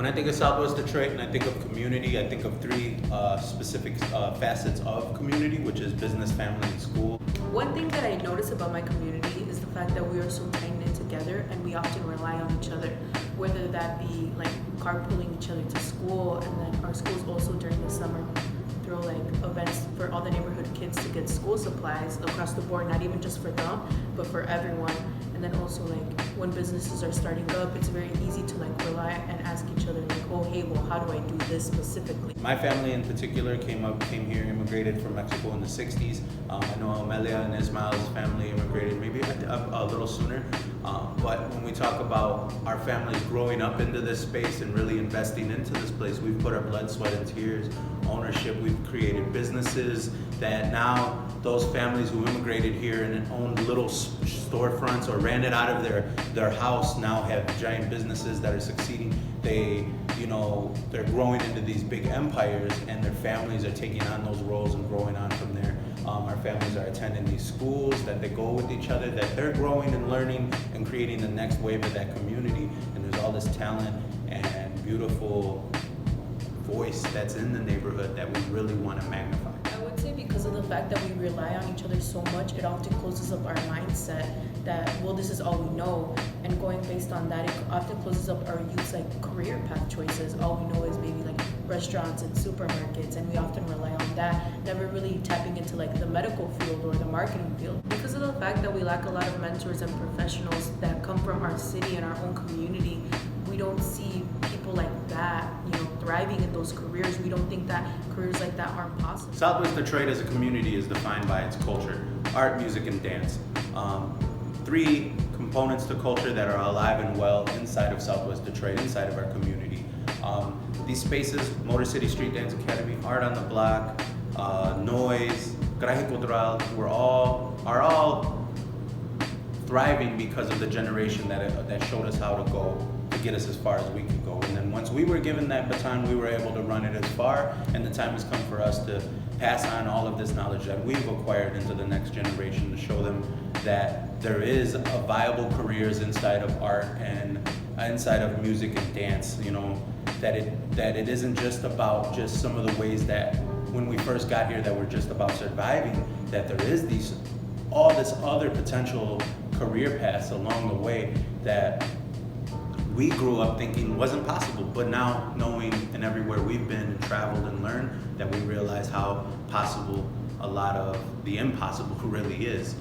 When I think of Southwest Detroit and I think of community, I think of three specific facets of community, which is business, family, and school. One thing that I notice about my community is the fact that we are so tight-knit together and we often rely on each other, whether that be like carpooling each other to school, and then our schools also during the summer throw like events for all the neighborhood kids to get school supplies across the board, not even just for them, but for everyone. And then also like when businesses are starting up, it's very easy to like rely and ask each other like, oh hey, well how do I do this specifically? My family in particular came here, immigrated from Mexico in the 60s. I know Amelia and Ismail's family immigrated maybe a little sooner. But when we talk about our families growing up into this space and really investing into this place, we've put our blood, sweat, and tears, ownership. We've created businesses that now those families who immigrated here and owned little storefronts or ran it out of their house now have giant businesses that are succeeding. They're growing into these big empires, and their families are taking on those roles and growing on from there. Our families are attending these schools that they go with each other, that they're growing and learning and creating the next wave of that community. And there's all this talent and beautiful voice that's in the neighborhood that we really want to magnify. I would say because of the fact that we rely on each other so much, it often closes up our mindset that, well, this is all we know. And going based on that, it often closes up our youth's like career path choices. All we know is maybe like restaurants and supermarkets, and we often rely on that, never really tapping into like the medical field or the marketing field. Because of the fact that we lack a lot of mentors and professionals that come from our city and our own community, we don't see people like that, thriving in those careers. We don't think that careers like that aren't possible. Southwest Detroit as a community is defined by its culture: art, music, and dance. Three components to culture that are alive and well inside of Southwest Detroit, inside of our community. These spaces, Motor City Street Dance Academy, Art on the Block, Noise, Graje Cultural, are all thriving because of the generation that showed us how to go, to get us as far as we could go. And then once we were given that baton, we were able to run it as far, and the time has come for us to pass on all of this knowledge that we've acquired into the next generation, to show them that there is a viable careers inside of art and inside of music and dance, that it isn't just about just some of the ways that when we first got here that were just about surviving, that there is all this other potential career paths along the way that we grew up thinking wasn't possible, but now knowing and everywhere we've been and traveled and learned, that we realize how possible a lot of the impossible really is.